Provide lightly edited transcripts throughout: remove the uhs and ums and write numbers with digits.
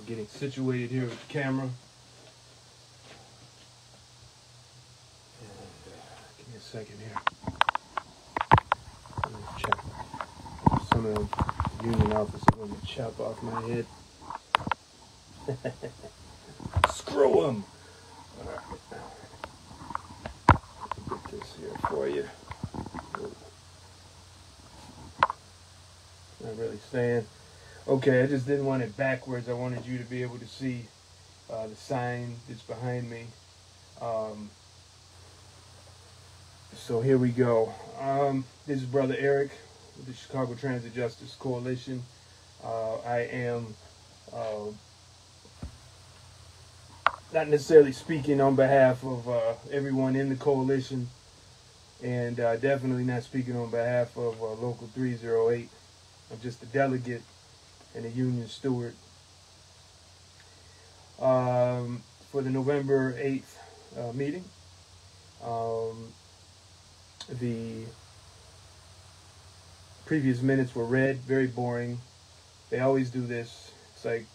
Getting situated here with the camera. And, give me a second here. Let me check. Some of the union officers want to chop off my head. Screw them! Alright. Get this here for you. Not really staying. Okay, I just didn't want it backwards. I wanted you to be able to see the sign that's behind me. So here we go. This is Brother Eric with the Chicago Transit Justice Coalition. I am not necessarily speaking on behalf of everyone in the coalition, and definitely not speaking on behalf of Local 308. I'm just a delegate and a union steward. For the November 8th meeting, the previous minutes were read, very boring. They always do this. It's like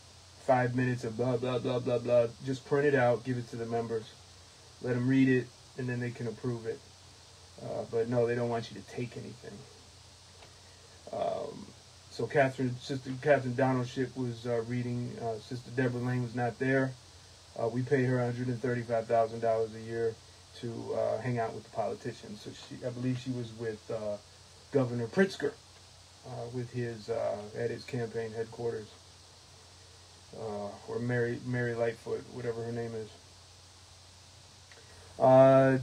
5 minutes of blah, blah, blah, blah, blah. Just print it out, give it to the members, let them read it, and then they can approve it. But no, they don't want you to take anything. So Sister Catherine Donaldship was reading. Sister Deborah Lane was not there. We pay her $135,000 a year to hang out with the politicians. So I believe she was with Governor Pritzker, with his at his campaign headquarters, or Mary Lightfoot, whatever her name is.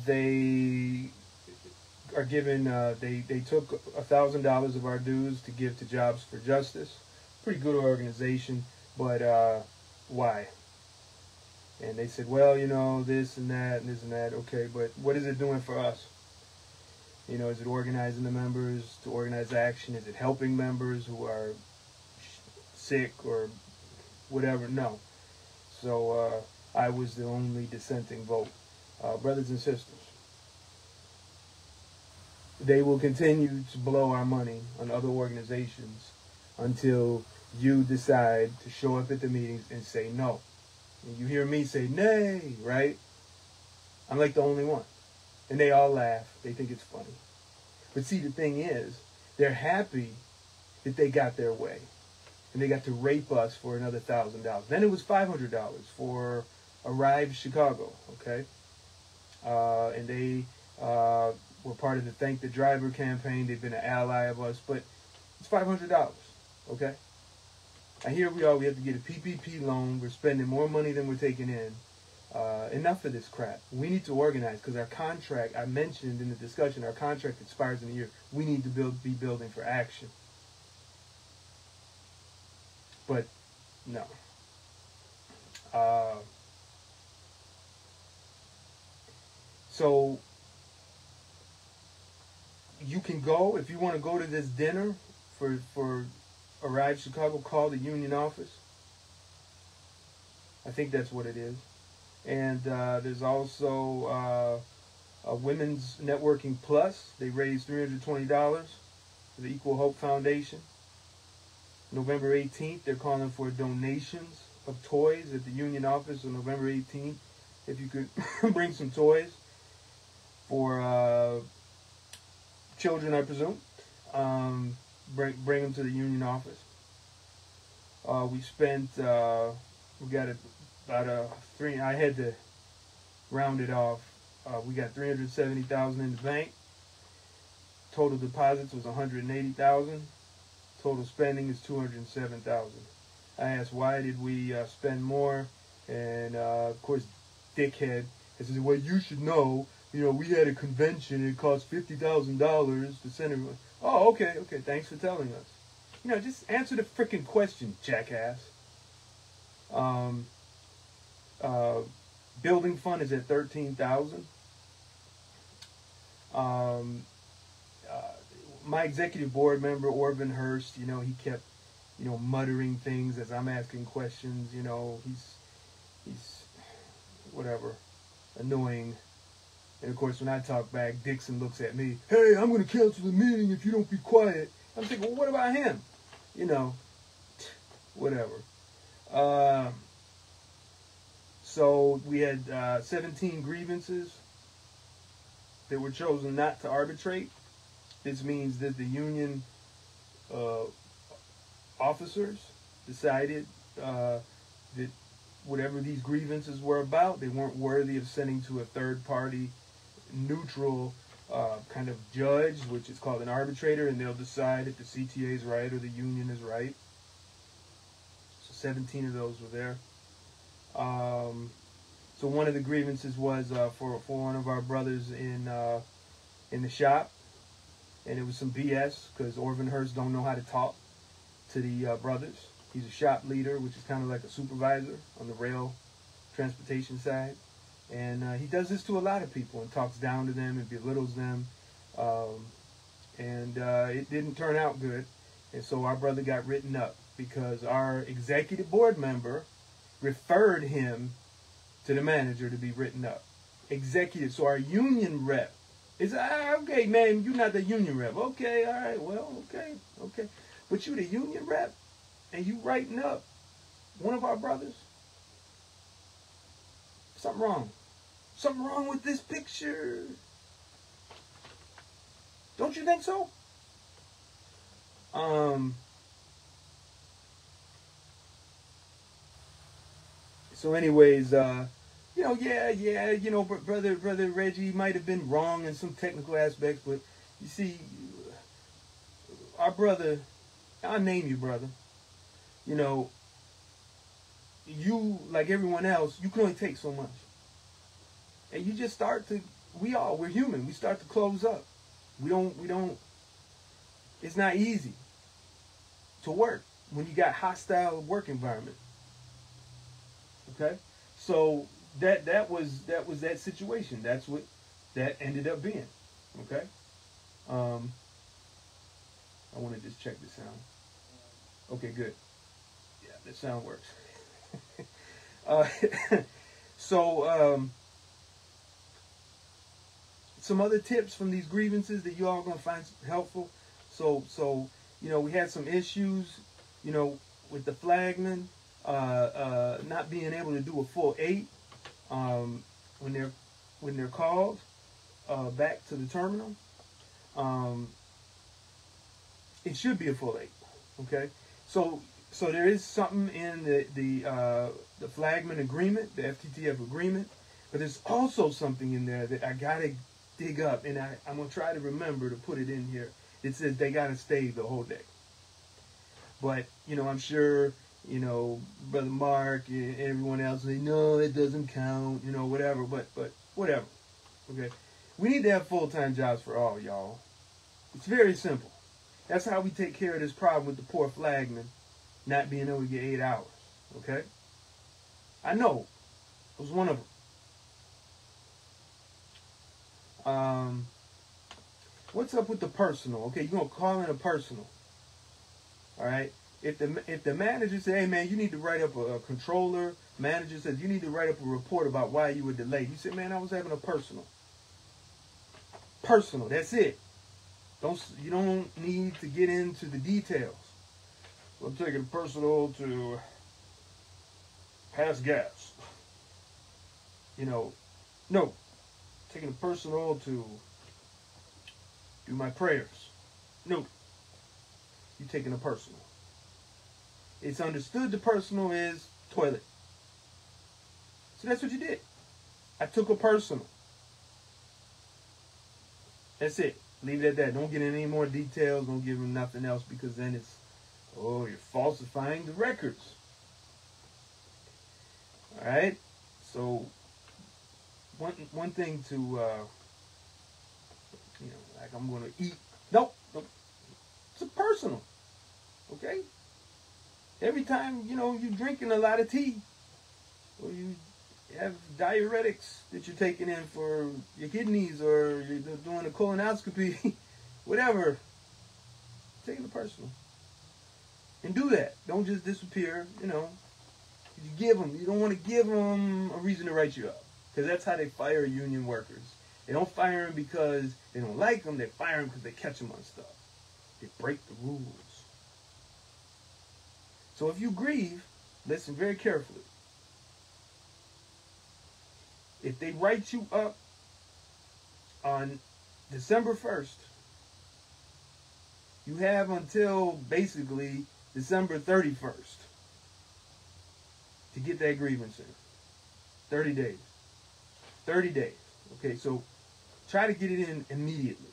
They are given, they took $1,000 of our dues to give to Jobs for Justice. Pretty good organization, but why? And they said, well, you know, this and that and this and that. Okay, but what is it doing for us? You know, is it organizing the members to organize action? Is it helping members who are sick or whatever? No. So I was the only dissenting vote. Brothers and sisters, they will continue to blow our money on other organizations until you decide to show up at the meetings and say no. And you hear me say nay, right? I'm like the only one. And they all laugh. They think it's funny. But see, the thing is, they're happy that they got their way. And they got to rape us for another $1,000. Then it was $500 for Arrive Chicago, okay? And they were part of the Thank the Driver campaign. They've been an ally of us, but it's $500, okay? And here we are. We have to get a PPP loan. We're spending more money than we're taking in. Enough of this crap. We need to organize because our contract, I mentioned in the discussion, our contract expires in a year. We need to be building for action. But no. So you can go, if you want to go to this dinner for Arrive Chicago, call the union office. I think that's what it is. And there's also a Women's Networking Plus. They raised $320 for the Equal Hope Foundation. November 18th, they're calling for donations of toys at the union office on November 18th. If you could bring some toys for children, I presume. Bring them to the union office. We spent, we got about I had to round it off. We got $370,000 in the bank. Total deposits was $180,000. Total spending is $207,000. I asked, why did we spend more? And of course, dickhead says, well, you should know. You know, we had a convention and it cost $50,000 to send everyone. Oh, okay, thanks for telling us. You know, just answer the freaking question, jackass. Building fund is at $13,000. My executive board member, Orvin Hurst, you know, he kept, you know, muttering things as I'm asking questions. You know, he's whatever, annoying. And of course, when I talk back, Dixon looks at me, hey, I'm going to cancel the meeting if you don't be quiet. I'm thinking, well, what about him? You know, whatever. So we had 17 grievances that were chosen not to arbitrate. This means that the union officers decided that whatever these grievances were about, they weren't worthy of sending to a third party, neutral kind of judge, which is called an arbitrator, and they'll decide if the CTA is right or the union is right. So 17 of those were there. So one of the grievances was for one of our brothers in the shop, and it was some BS because Orvin Hurst don't know how to talk to the brothers. He's a shop leader, which is kind of like a supervisor on the rail transportation side. And he does this to a lot of people and talks down to them and belittles them. And it didn't turn out good. And so our brother got written up because our executive board member referred him to the manager to be written up. Executive. So our union rep is, okay, man, you're not the union rep. Okay, all right, well, okay. But you the union rep and you writing up one of our brothers? Something wrong. Something wrong with this picture. Don't you think so? So anyways, brother Reggie might have been wrong in some technical aspects, but you see, our brother, I'll name you, brother. You know, you, like everyone else, you can only take so much. And you just start to, we're human. We start to close up. We don't, it's not easy to work when you got hostile work environment. Okay? So that was that situation. That's what that ended up being. Okay? I want to just check the sound. Okay, good. Yeah, the sound works. Some other tips from these grievances that you all are going to find helpful. So we had some issues, with the flagman not being able to do a full 8 when they're called back to the terminal. It should be a full 8. Okay, so there is something in the flagman agreement, the FTTF agreement, but there's also something in there that I gotta dig up, and I'm gonna try to remember to put it in here. It says they gotta stay the whole day. But I'm sure Brother Mark and everyone else say no, it doesn't count, whatever. But whatever. Okay, we need to have full-time jobs for all y'all. It's very simple. That's how we take care of this problem with the poor flagman not being able to get 8 hours. Okay? I know. I was one of them. What's up with the personal? Okay, you're going to call in a personal. All right? If the manager says, hey, man, you need to write up a controller. Manager says, you need to write up a report about why you were delayed. You say, man, I was having a personal. Personal. That's it. You don't need to get into the details. I'm taking personal to pass gas. No. Taking it personal to do my prayers. No. You're taking a personal. It's understood the personal is toilet. So that's what you did. I took a personal. That's it. Leave it at that. Don't get any more details. Don't give them nothing else, because then it's, you're falsifying the records. All right. So one thing to, like I'm going to eat. Nope. It's a personal. Okay. Every time you're drinking a lot of tea, or you have diuretics that you're taking in for your kidneys, or you're doing a colonoscopy, whatever, take it personal. And do that. Don't just disappear, You don't want to give them a reason to write you up. Because that's how they fire union workers. They don't fire them because they don't like them. They fire them because they catch them on stuff. They break the rules. So if you grieve, Listen very carefully. If they write you up on December 1st, you have until basically December 31st to get that grievance in. 30 days. 30 days. Okay, so try to get it in immediately.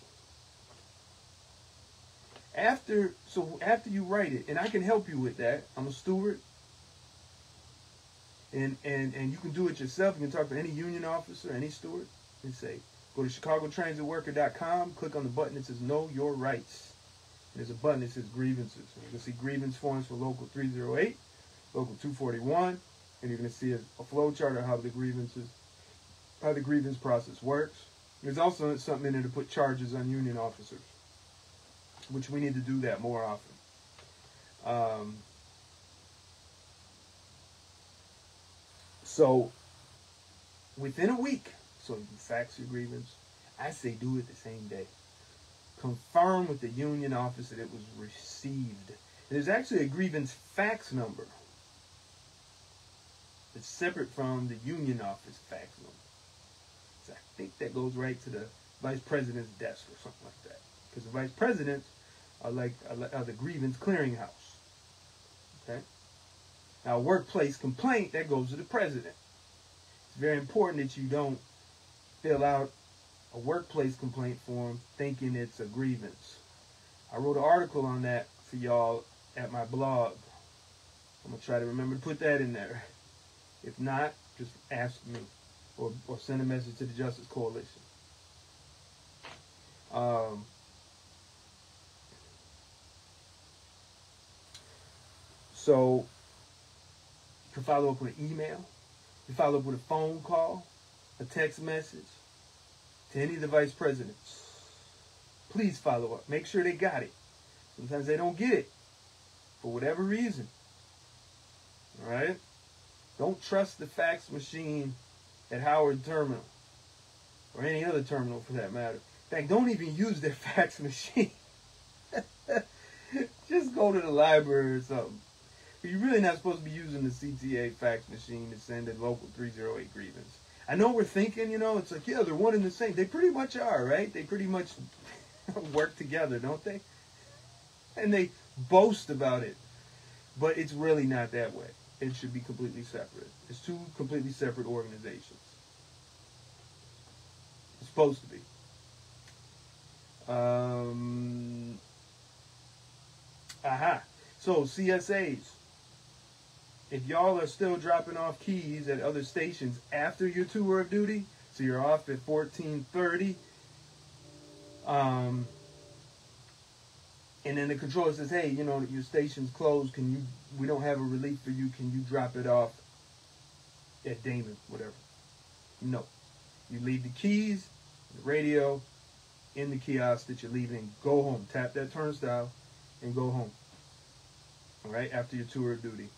After you write it, and I can help you with that. I'm a steward. And you can do it yourself. You can talk to any union officer, any steward, and say, go to chicagotransitworker.com, click on the button that says Know Your Rights. And there's a button that says Grievances. And you can see grievance forms for Local 308, Local 241, and you're going to see a flow chart of how the grievance process works. There's also something in there to put charges on union officers, which we need to do that more often. So within a week, so you fax your grievance, I say do it the same day. Confirm with the union office that it was received. There's actually a grievance fax number. It's separate from the union office fax number. So I think that goes right to the vice president's desk or something like that. Because the vice presidents are the grievance clearinghouse. Okay? Now, a workplace complaint, that goes to the president. It's very important that you don't fill out a workplace complaint form thinking it's a grievance. I wrote an article on that for y'all at my blog. I'm going to try to remember to put that in there. If not, just ask me or send a message to the Justice Coalition. So, you can follow up with an email. You follow up with a phone call, a text message to any of the vice presidents. Please follow up. Make sure they got it. Sometimes they don't get it for whatever reason. All right? Don't trust the fax machine at Howard Terminal or any other terminal for that matter. In fact, don't even use their fax machine. Just go to the library or something. You're really not supposed to be using the CTA fax machine to send a Local 308 grievance. I know we're thinking, it's like, yeah, they're one and the same. They pretty much are, right? They pretty much work together, don't they? And they boast about it. But it's really not that way. It should be completely separate. It's two completely separate organizations. It's supposed to be. So, CSAs. If y'all are still dropping off keys at other stations after your tour of duty, so you're off at 14:30, and then the controller says, hey, your station's closed, we don't have a relief for you, can you drop it off at Damon, whatever. No. You leave the keys, the radio, in the kiosk that you're leaving, go home. Tap that turnstile and go home. All right, after your tour of duty.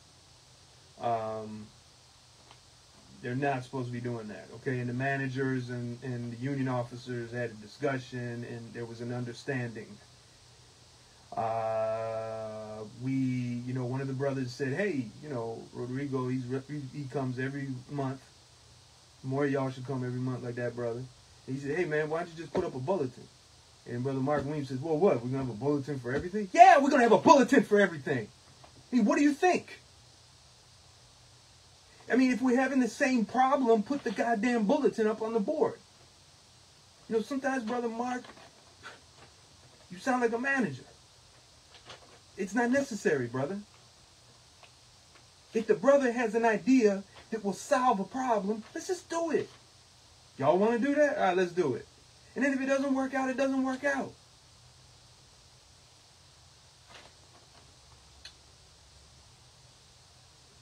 They're not supposed to be doing that, okay? And the managers and the union officers had a discussion, and there was an understanding. One of the brothers said, hey, Rodrigo, he comes every month. More of y'all should come every month like that, brother. And he said, hey, man, why don't you just put up a bulletin? And Brother Mark Williams says, well, what? We're going to have a bulletin for everything? Yeah, we're going to have a bulletin for everything. I mean, what do you think? I mean, if we're having the same problem, put the goddamn bulletin up on the board. Sometimes, Brother Mark, you sound like a manager. It's not necessary, brother. If the brother has an idea that will solve a problem, let's just do it. Y'all want to do that? All right, let's do it. And then if it doesn't work out, it doesn't work out.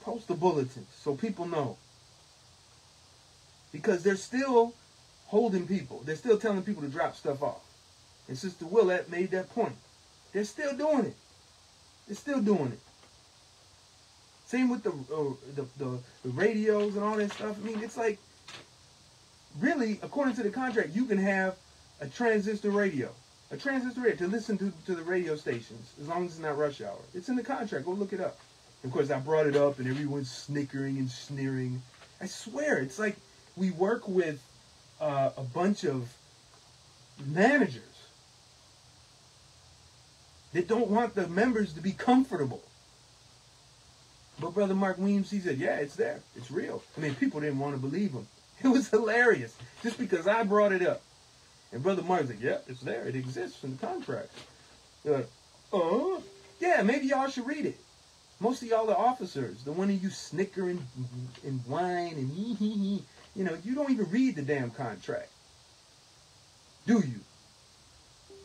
Post the bulletins so people know. Because they're still holding people. They're still telling people to drop stuff off. And Sister Willette made that point. They're still doing it. They're still doing it. Same with the radios and all that stuff. I mean, it's like, really, according to the contract, you can have a transistor radio. To listen to the radio stations, as long as it's not rush hour. It's in the contract. Go look it up. Of course, I brought it up and everyone's snickering and sneering. I swear, it's like we work with a bunch of managers that don't want the members to be comfortable. But Brother Mark Weems, he said, yeah, it's there. It's real. I mean, people didn't want to believe him. It was hilarious just because I brought it up. And Brother Mark's like, yeah, it's there. It exists in the contract. They're like, oh, yeah, maybe y'all should read it. Most of y'all are officers. The one of you snicker and whine and hee. You know, you don't even read the damn contract. Do you?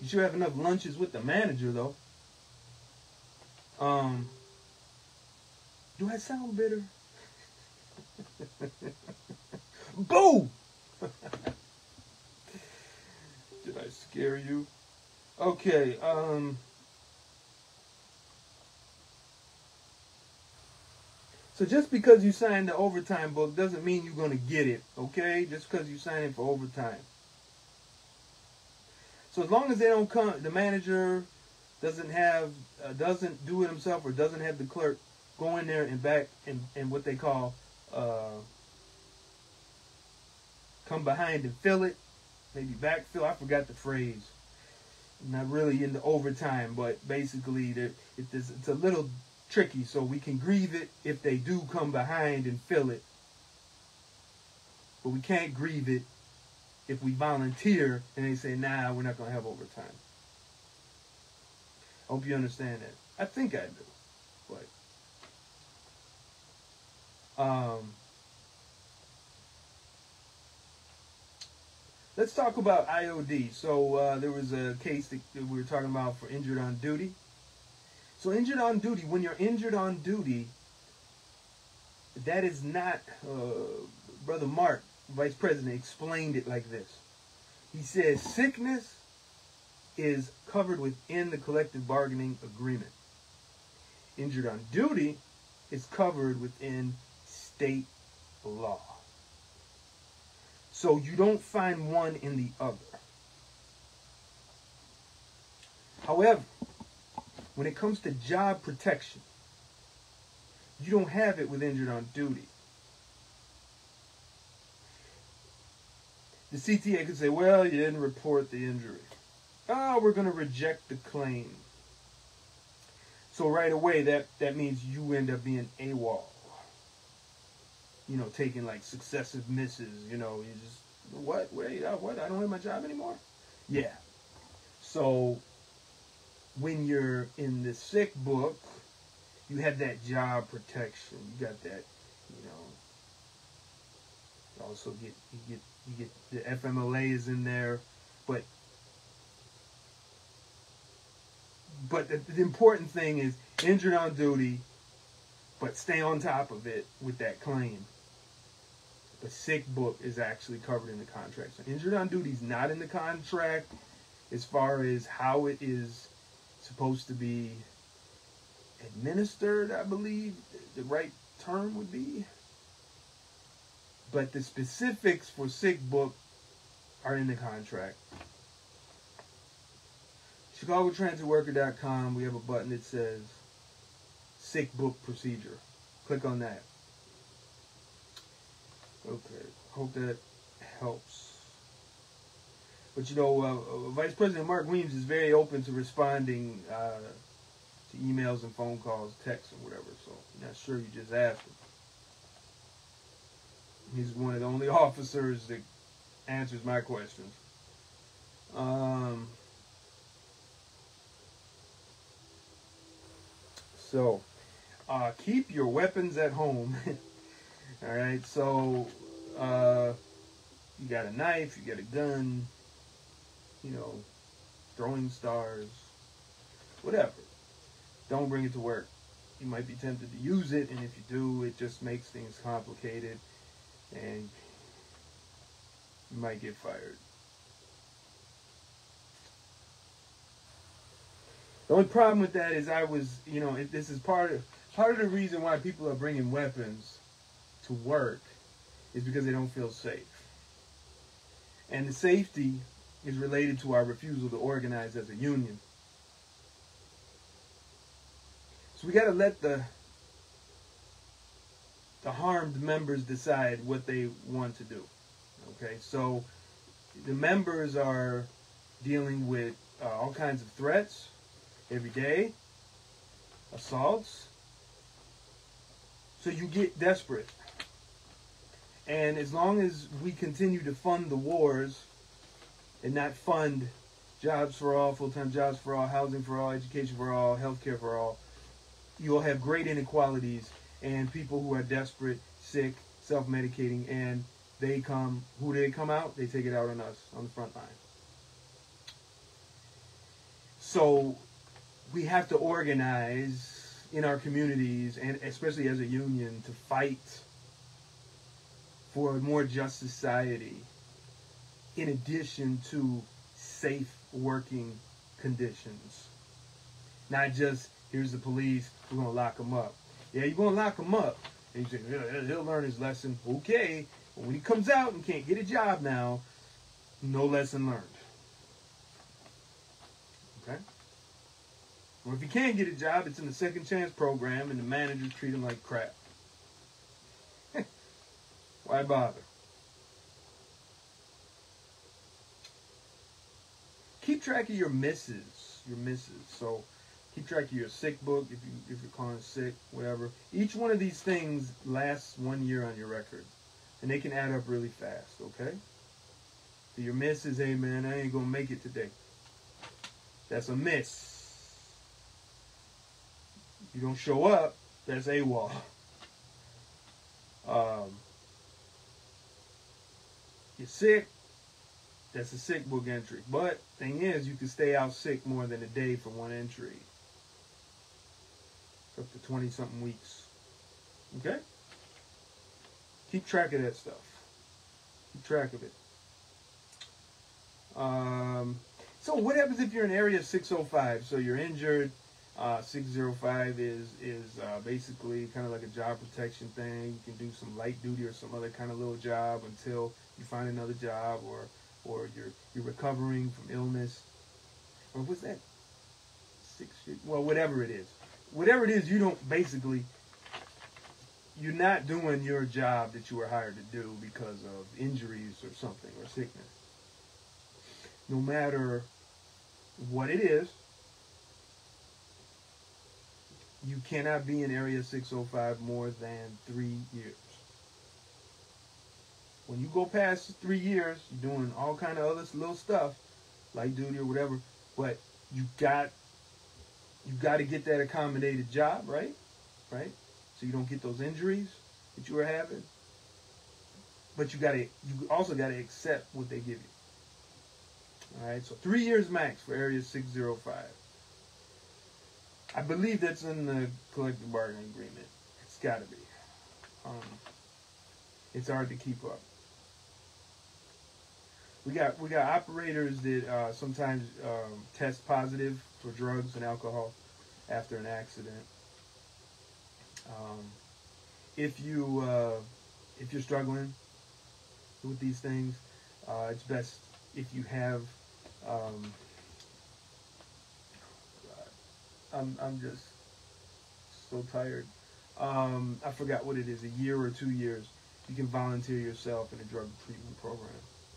You should have enough lunches with the manager, though. Do I sound bitter? Boo! Did I scare you? Okay, so just because you signed the overtime book doesn't mean you're going to get it, okay? Just because you sign it for overtime. So as long as they don't come, the manager doesn't do it himself or doesn't have the clerk go in there and back and what they call come behind and fill it, maybe backfill. I forgot the phrase. I'm not really into overtime, but basically it's a little tricky. So we can grieve it if they do come behind and fill it, but we can't grieve it if we volunteer and they say, nah, we're not going to have overtime. I hope you understand that. I think I do. But let's talk about IOD. So there was a case that we were talking about for injured on duty. So injured on duty, when you're injured on duty, that is not, Brother Mark, Vice President, explained it like this. He says sickness is covered within the collective bargaining agreement. Injured on duty is covered within state law. So you don't find one in the other. However, when it comes to job protection, you don't have it with injured on duty. The CTA could say, well, you didn't report the injury. Oh, we're going to reject the claim. So right away, that means you end up being AWOL. You know, taking like successive misses. You know, you just, what? Wait, what? I don't have my job anymore? Yeah. So when you're in the sick book, you have that job protection. You got that, you know. You also get the FMLA is in there, but the important thing is injured on duty, but stay on top of it with that claim. The sick book is actually covered in the contract. So injured on duty is not in the contract as far as how it is supposed to be administered, I believe the right term would be. But the specifics for sick book are in the contract. ChicagoTransitWorker.com, we have a button that says sick book procedure. Click on that. Okay, hope that helps. But you know, Vice President Mark Weems is very open to responding to emails and phone calls, texts, and whatever. So I'm not sure you just asked him. He's one of the only officers that answers my questions. So keep your weapons at home. All right. So you got a knife, you got a gun, you know, throwing stars, whatever. Don't bring it to work. You might be tempted to use it, and if you do, it just makes things complicated, and you might get fired. The only problem with that is this is part of the reason why people are bringing weapons to work is because they don't feel safe. And the safety is related to our refusal to organize as a union. So we got to let the the harmed members decide what they want to do. Okay, so the members are dealing with all kinds of threats every day, assaults. So you get desperate. And as long as we continue to fund the wars and not fund jobs for all, full-time jobs for all, housing for all, education for all, healthcare for all, you'll have great inequalities and people who are desperate, sick, self-medicating, and who do they come out? They take it out on us, on the front line. So we have to organize in our communities, and especially as a union, to fight for a more just society, in addition to safe working conditions. Not just, here's the police, we're going to lock them up. Yeah, you're going to lock him up. And you say, he'll learn his lesson. Okay. But when he comes out and can't get a job now, no lesson learned. Okay? Or if he can't get a job, it's in the second chance program and the managers treat him like crap. Why bother? Keep track of your misses. So keep track of your sick book, if you're calling sick, whatever. Each one of these things lasts 1 year on your record. And they can add up really fast, okay? So your miss is, hey man, I ain't gonna make it today. That's a miss. You don't show up, that's AWOL. You're sick, that's a sick book entry. But thing is, you can stay out sick more than a day for one entry. Up to 20-something weeks. Okay? Keep track of that stuff. Keep track of it. So what happens if you're in area 605? So you're injured. 605 is basically kind of like a job protection thing. You can do some light duty or some other kind of little job until you find another job, or you're recovering from illness. Or what's that? Well, whatever it is. Whatever it is, you're not doing your job that you were hired to do because of injuries or something, or sickness. No matter what it is, you cannot be in Area 605 more than 3 years. When you go past 3 years, you're doing all kind of other little stuff, light duty or whatever, but you got to get that accommodated job, right? Right? So you don't get those injuries that you were having. But you also got to accept what they give you. All right? So 3 years max for Area 605. I believe that's in the collective bargaining agreement. It's got to be. It's hard to keep up. We got operators that sometimes test positive for drugs and alcohol after an accident. If you're struggling with these things, it's best if you have. I'm just so tired. I forgot what it is. A year or 2 years, you can volunteer yourself in a drug treatment program.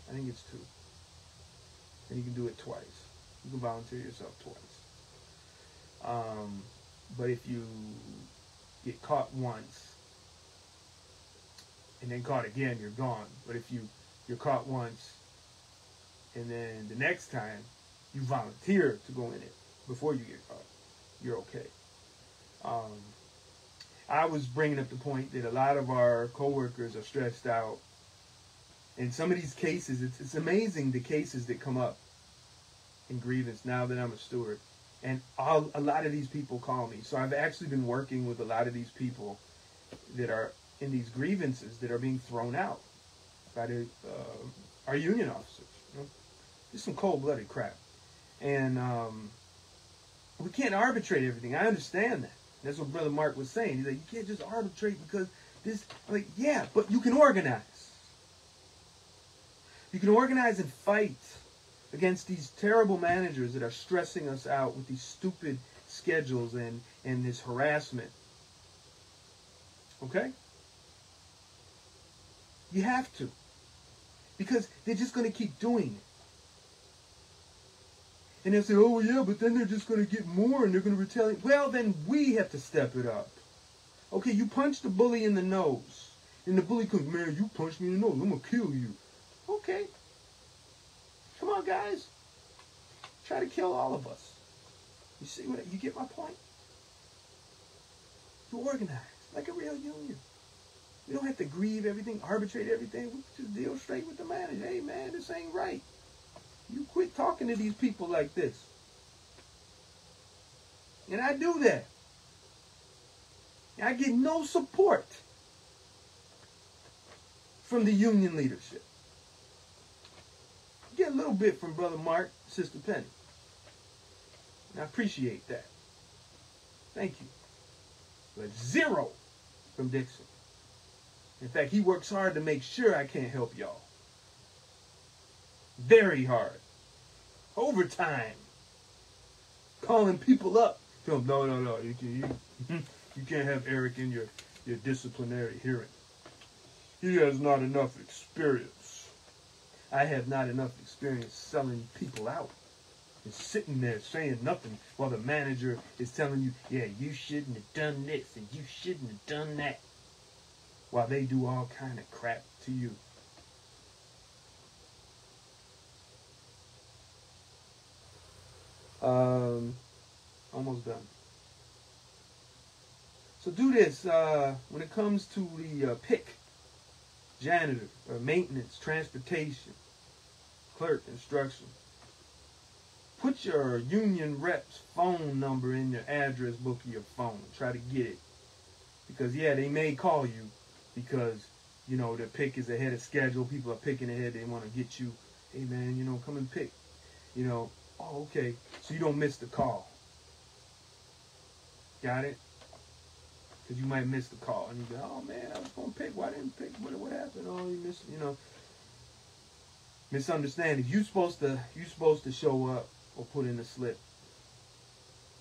I think it's 2. And you can do it twice. You can volunteer yourself twice. But if you get caught once and then caught again, you're gone. But if you're caught once and then the next time you volunteer to go in it before you get caught, you're okay. I was bringing up the point that a lot of our coworkers are stressed out. In some of these cases, it's amazing the cases that come up in grievance now that I'm a steward. And a lot of these people call me. So I've actually been working with a lot of these people that are in these grievances that are being thrown out by our union officers. You know? Just some cold-blooded crap. And we can't arbitrate everything. I understand that. That's what Brother Mark was saying. He's like, you can't just arbitrate because this. I'm like, yeah, but you can organize. You can organize and fight against these terrible managers that are stressing us out with these stupid schedules and this harassment. Okay? You have to. Because they're just going to keep doing it. And they'll say, oh, yeah, but then they're just going to get more and they're going to retaliate. Well, then we have to step it up. Okay, you punch the bully in the nose. And the bully comes, man, you punched me in the nose. I'm going to kill you. Okay. Come on, guys. Try to kill all of us. You see what? You get my point? You organize like a real union. We don't have to grieve everything, arbitrate everything. We just deal straight with the manager. Hey, man, this ain't right. You quit talking to these people like this. And I do that. And I get no support from the union leadership. I get a little bit from Brother Mark, Sister Penny. And I appreciate that. Thank you. But zero from Dixon. In fact, he works hard to make sure I can't help y'all. Very hard. Overtime. Calling people up. Tell them, no. You can't have Eric in your disciplinary hearing. He has not enough experience. I have not enough experience selling people out. And sitting there saying nothing while the manager is telling you, yeah, you shouldn't have done this and you shouldn't have done that. While they do all kind of crap to you. Almost done. So do this when it comes to the pick, janitor, or maintenance, transportation, clerk, instruction. Put your union rep's phone number in your address book of your phone. Try to get it. Because, yeah, they may call you because, you know, the pick is ahead of schedule. People are picking ahead. They want to get you, hey, man, you know, come and pick. You know, oh, okay. So you don't miss the call. Got it? Because you might miss the call. And you go, oh, man, I was going to pick. Why didn't I pick? What happened? Oh, you missed, you know. Misunderstanding. You're supposed to show up or put in a slip.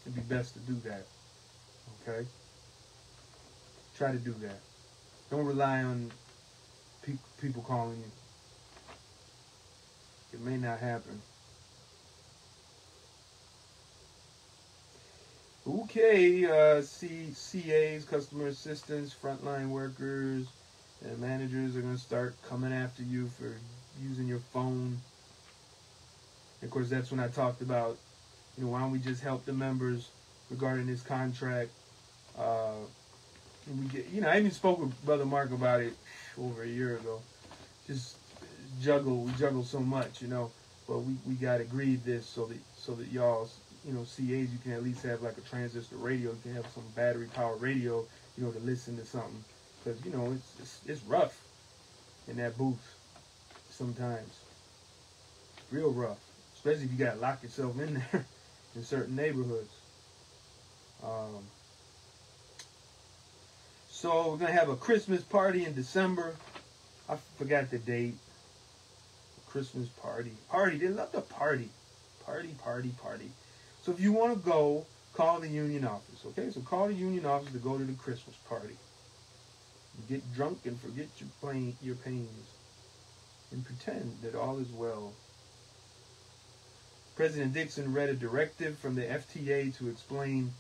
It'd be best to do that. Okay? Try to do that. Don't rely on people calling you. It may not happen. Okay, CAs, customer assistants, frontline workers, and managers are going to start coming after you for using your phone. And of course, that's when I talked about, you know, why don't we just help the members regarding this contract. We get, you know, I even spoke with Brother Mark about it over a year ago. Just we juggle so much, you know. But we got to grieve this so that y'all, you know, CAs, you can at least have like a transistor radio. You can have some battery powered radio, you know, to listen to something. Because, you know, it's rough in that booth sometimes. Real rough. Especially if you got to lock yourself in there in certain neighborhoods. So we're going to have a Christmas party in December. I forgot the date. Christmas party. They love to party. Party. So if you want to go, call the union office. Okay? So call the union office to go to the Christmas party. Get drunk and forget your pains. And pretend that all is well. President Dixon read a directive from the FTA to explain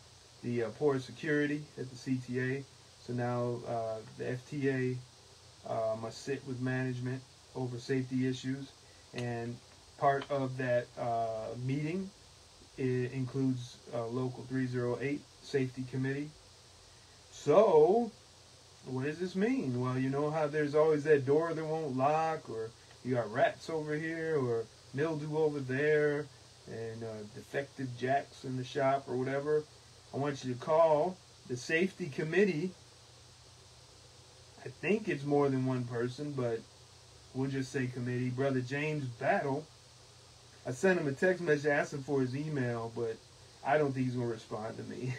the poor security at the CTA. So now the FTA must sit with management over safety issues. And part of that meeting includes Local 308 Safety Committee. So what does this mean? Well, you know how there's always that door that won't lock, or you got rats over here, or mildew over there, and defective jacks in the shop, or whatever. I want you to call the safety committee. I think it's more than one person, but we'll just say committee. Brother James Battle. I sent him a text message asking for his email, but I don't think he's going to respond to me.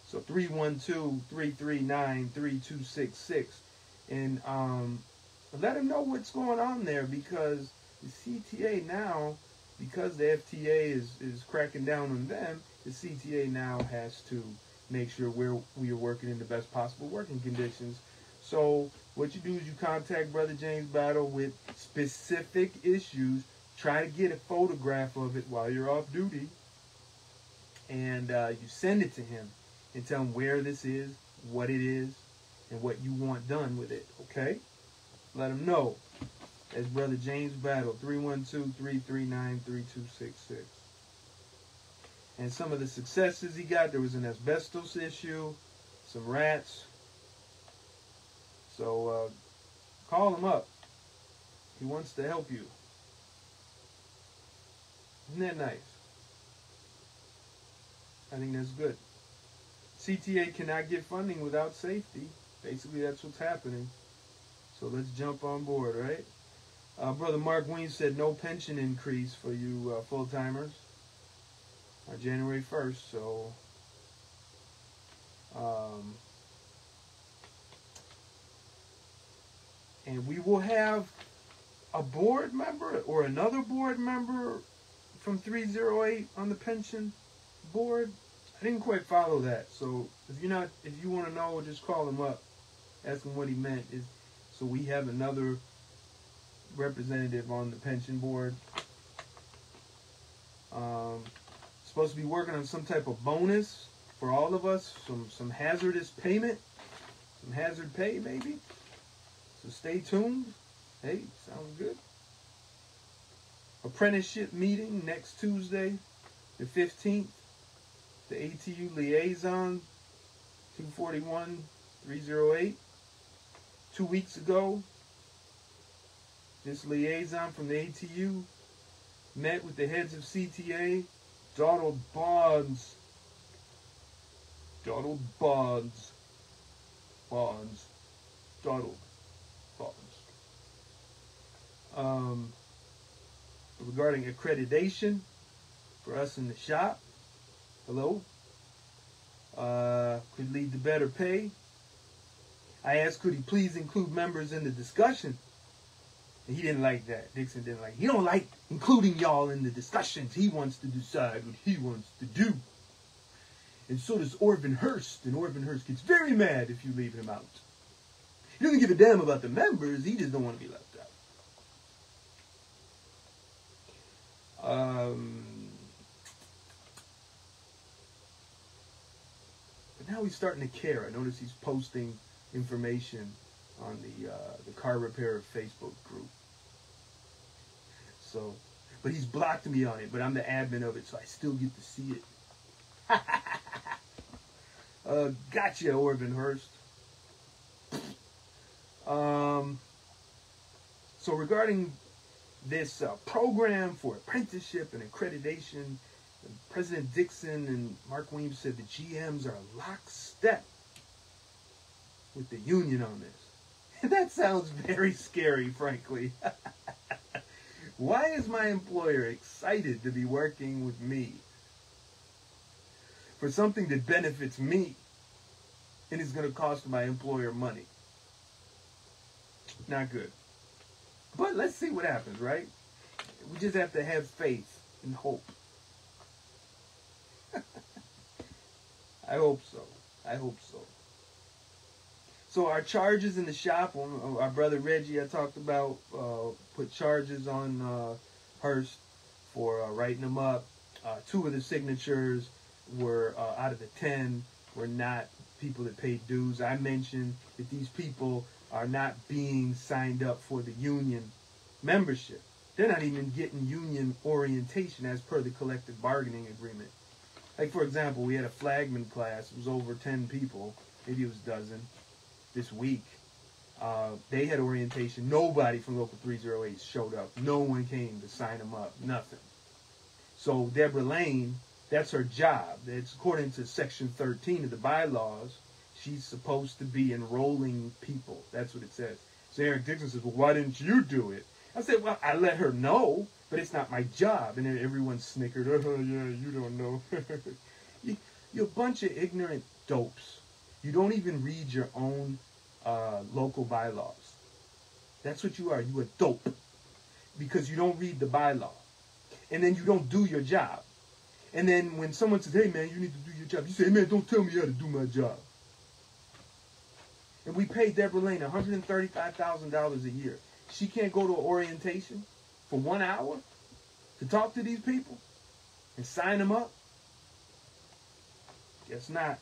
So 312-339-3266. And let him know what's going on there, because the CTA now, because the FTA is cracking down on them, the CTA now has to make sure we are working in the best possible working conditions. So what you do is you contact Brother James Battle with specific issues. Try to get a photograph of it while you're off duty. And you send it to him and tell him where this is, what it is, and what you want done with it. Okay? Let him know. That's Brother James Battle, 312-339-3266. And some of the successes he got, there was an asbestos issue, some rats. So call him up. He wants to help you. Isn't that nice? I think that's good. CTA cannot get funding without safety. Basically, that's what's happening. So let's jump on board, right? Brother Mark Weems said no pension increase for you full-timers. January 1st, so and we will have a board member or another board member from 308 on the pension board. I didn't quite follow that, so if you want to know, just call him up, ask him what he meant. So we have another representative on the pension board. Supposed to be working on some type of bonus for all of us, some hazardous payment, some hazard pay maybe. So stay tuned. Hey, sounds good. Apprenticeship meeting next Tuesday, the 15th. The ATU liaison, 241-308. 2 weeks ago, this liaison from the ATU met with the heads of CTA, Donald Bonds. Regarding accreditation for us in the shop. Hello? Could lead to better pay. I asked, could he please include members in the discussion? And he didn't like that. Dixon didn't like it. He don't like including y'all in the discussions. He wants to decide what he wants to do. And so does Orvin Hurst. And Orvin Hurst gets very mad if you leave him out. He doesn't give a damn about the members. He just don't want to be left out. But now he's starting to care. I notice he's posting information on the car repair Facebook group. So, but he's blocked me on it, but I'm the admin of it, so I still get to see it. Gotcha, Orvin Hurst. So regarding this program for apprenticeship and accreditation, President Dixon and Mark Weems said the GMs are lockstep with the union on this. That sounds very scary, frankly. Why is my employer excited to be working with me for something that benefits me and is going to cost my employer money? Not good. But let's see what happens, right? We just have to have faith and hope. I hope so. I hope so. So our charges in the shop, our brother Reggie I talked about, put charges on Hurst for writing them up. 2 of the signatures were, out of the 10, were not people that paid dues. I mentioned that these people are not being signed up for the union membership. They're not even getting union orientation as per the collective bargaining agreement. Like, for example, we had a flagman class. It was over 10 people. Maybe it was a dozen. This week, they had orientation. Nobody from Local 308 showed up. No one came to sign them up. Nothing. So Deborah Lane, that's her job. It's according to Section 13 of the bylaws. She's supposed to be enrolling people. That's what it says. So Eric Dixon says, well, why didn't you do it? I said, well, I let her know, but it's not my job. And then everyone snickered. Oh, yeah, you don't know. You're a bunch of ignorant dopes. You don't even read your own local bylaws. That's what you are. You a dope. Because you don't read the bylaw. And then you don't do your job. And then when someone says, hey, man, you need to do your job, you say, hey, man, don't tell me how to do my job. And we pay Deborah Lane $135,000 a year. She can't go to an orientation for 1 hour to talk to these people and sign them up? Guess not.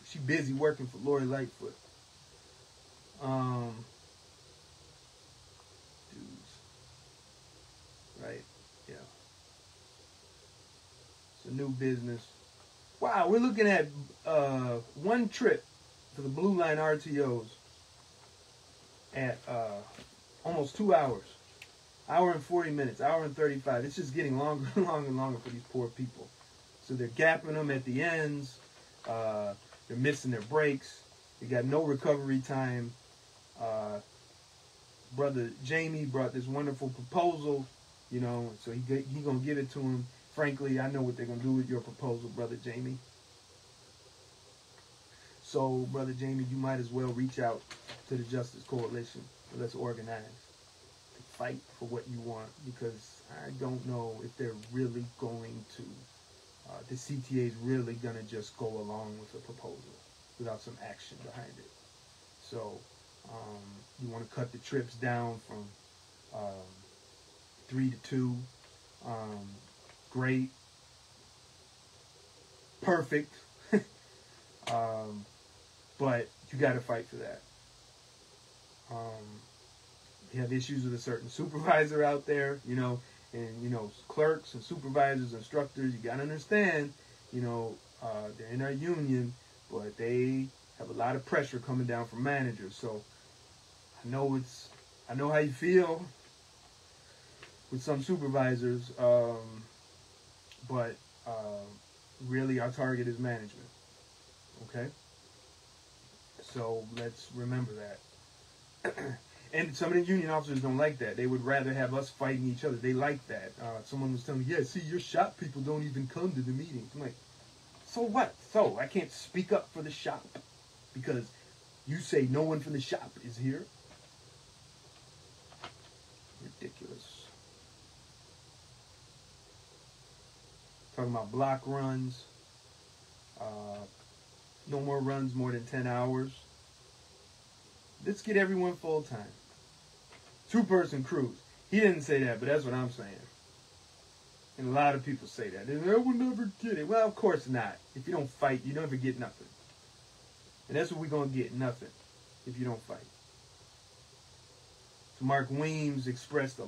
She busy working for Lori Lightfoot. Dudes. Right? Yeah. It's a new business. Wow, we're looking at one trip for the Blue Line RTOs at almost 2 hours. Hour and 40 minutes, hour and 35. It's just getting longer and longer and longer for these poor people. So they're gapping them at the ends. They're missing their breaks. They got no recovery time. Brother Jamie brought this wonderful proposal, you know, so he gonna give it to him. Frankly, I know what they're gonna do with your proposal, Brother Jamie. So, Brother Jamie, you might as well reach out to the Justice Coalition. Let's organize to fight for what you want, because I don't know if they're really going to, the CTA is really going to just go along with the proposal without some action behind it. So, you want to cut the trips down from 3 to 2. Great. Perfect. But you got to fight for that. You have issues with a certain supervisor out there, you know, and, you know, clerks and supervisors, instructors, you got to understand, you know, they're in our union, but they have a lot of pressure coming down from managers. So I know how you feel with some supervisors, but really our target is management. Okay? So let's remember that. And some of the union officers don't like that. They would rather have us fighting each other. They like that. Someone was telling me, yeah, see, your shop people don't even come to the meetings. I'm like, so what? So I can't speak up for the shop because you say no one from the shop is here? Ridiculous. Talking about block runs. No more runs more than 10 hours. Let's get everyone full-time. 2-person crews. He didn't say that, but that's what I'm saying. And a lot of people say that. I will never get it. Well, of course not. If you don't fight, you never get nothing. And that's what we're going to get, nothing, if you don't fight. So Mark Weems expressed a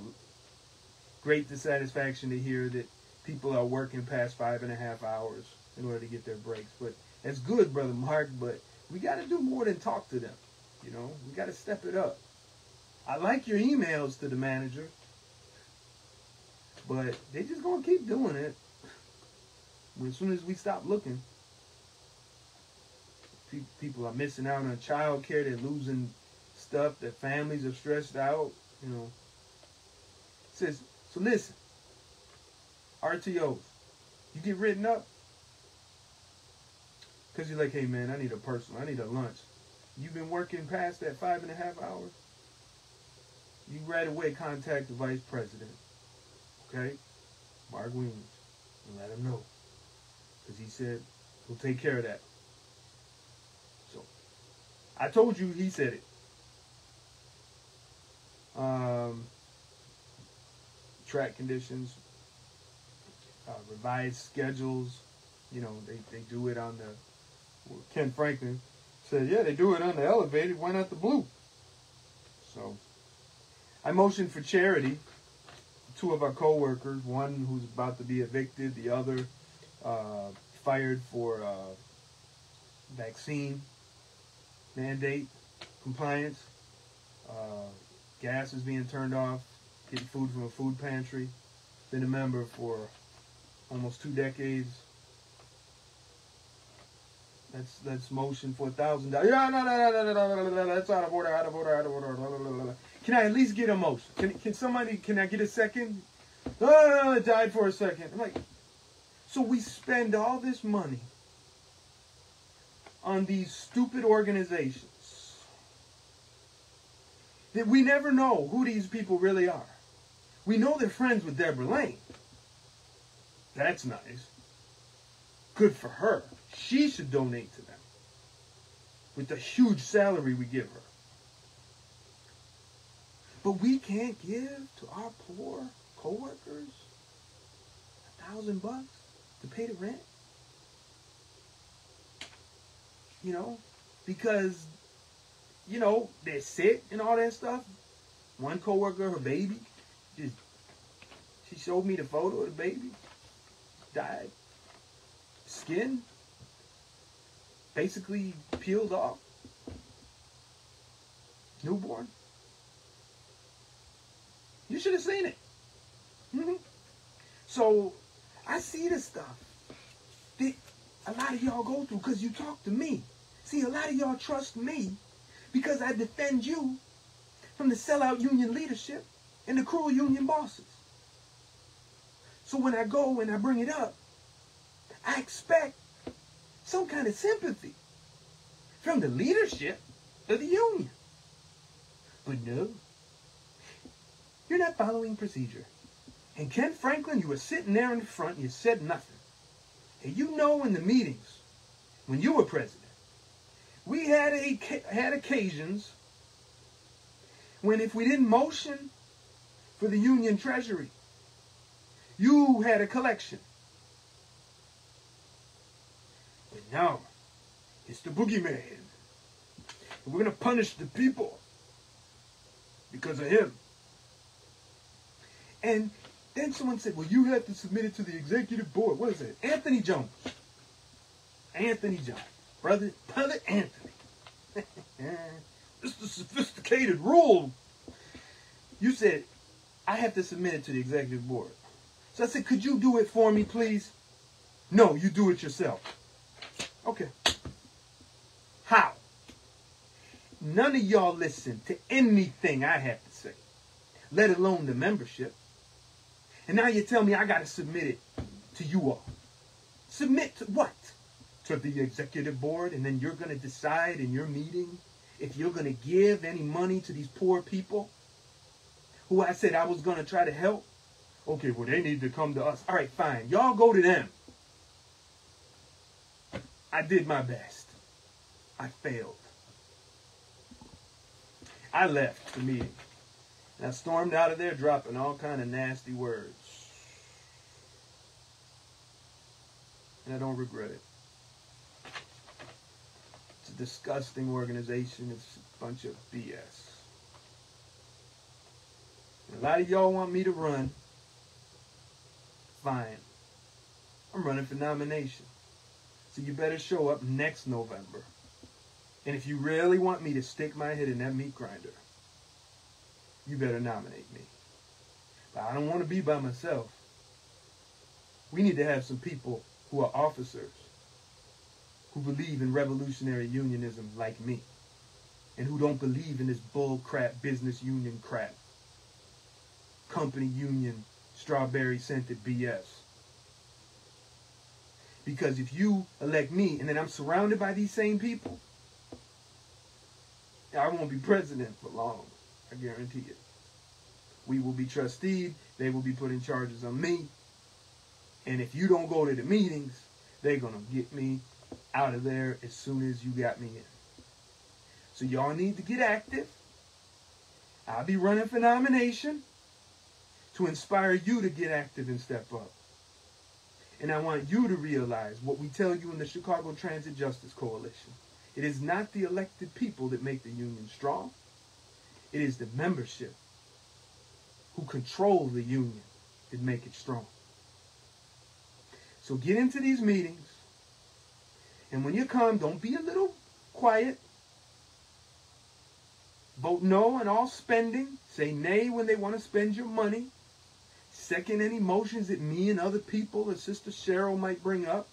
great dissatisfaction to hear that people are working past 5.5 hours in order to get their breaks. But that's good, Brother Mark, but we got to do more than talk to them. You know, we got to step it up. I like your emails to the manager, but they just going to keep doing it. As soon as we stop looking, people are missing out on child care. They're losing stuff. Their families are stressed out. You know, it says, so listen, RTOs, you get written up because you're like, hey, man, I need a personal. I need a lunch. You've been working past that 5.5 hours. You right away contact the vice president, okay, Mark Weems, and let him know, because he said he'll take care of that. So I told you he said it. Track conditions, revised schedules. You know, they do it on the. Ken Franklin said, yeah, they do it on the elevated. Why not the blue? So I motioned for charity. 2 of our co-workers, one who's about to be evicted, the other fired for vaccine mandate compliance. Gas is being turned off, getting food from a food pantry. Been a member for almost 2 decades. Let's motion for $1,000. Yeah, no, that's out of order. Can I at least get a motion? Can I get a second? I died for a second. I'm like, so we spend all this money on these stupid organizations that we never know who these people really are. We know they're friends with Deborah Lane. That's nice. Good for her. She should donate to them. with the huge salary we give her. But we can't give to our poor coworkers $1,000 to pay the rent. You know, because, you know, they're sick and all that stuff. One coworker, her baby, she showed me the photo of the baby. Died. Skin basically peeled off. Newborn. You should have seen it. Mm-hmm. So, I see this stuff that a lot of y'all go through because you talk to me. See, a lot of y'all trust me because I defend you from the sellout union leadership and the cruel union bosses. So when I go and I bring it up, I expect some kind of sympathy from the leadership of the union. But no, you're not following procedure. And Ken Franklin, you were sitting there in the front and you said nothing. And you know in the meetings, when you were president, we had occasions when if we didn't motion for the union treasury, you had a collection. But now, it's the boogeyman. And we're going to punish the people because of him. And then someone said, well, you have to submit it to the executive board. What is it? Anthony Jones. Anthony Jones. Brother Anthony. This is a sophisticated rule. You said, I have to submit it to the executive board. So I said, could you do it for me, please? No, you do it yourself. Okay. How? None of y'all listen to anything I have to say, let alone the membership. And now you tell me I got to submit it to you all. Submit to what? To the executive board, and then you're going to decide in your meeting if you're going to give any money to these poor people who I said I was going to try to help. Okay, well, they need to come to us. All right, fine. Y'all go to them. I did my best. I failed. I left the meeting. And I stormed out of there dropping all kind of nasty words. And I don't regret it. It's a disgusting organization. It's a bunch of BS. And a lot of y'all want me to run. Fine. I'm running for nomination. So you better show up next November. And if you really want me to stick my head in that meat grinder, you better nominate me. But I don't want to be by myself. We need to have some people who are officers, who believe in revolutionary unionism like me, and who don't believe in this bull crap business union crap. Company union, strawberry scented BS. Because if you elect me and then I'm surrounded by these same people, I won't be president for long. I guarantee it. We will be trusteed. They will be putting charges on me. And if you don't go to the meetings, they're going to get me out of there as soon as you got me in. So y'all need to get active. I'll be running for nomination to inspire you to get active and step up. And I want you to realize what we tell you in the Chicago Transit Justice Coalition. It is not the elected people that make the union strong. It is the membership who control the union that make it strong. So get into these meetings. And when you come, don't be a little quiet. Vote no on all spending. Say nay when they want to spend your money. Second any motions that me and other people or Sister Cheryl might bring up.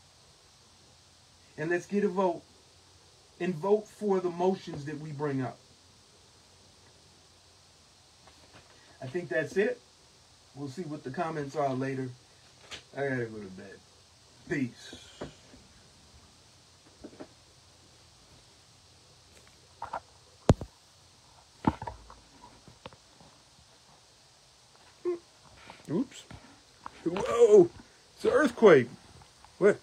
And let's get a vote. And vote for the motions that we bring up. I think that's it. We'll see what the comments are later. I gotta go to bed. Peace. Oops. Whoa! It's an earthquake. What?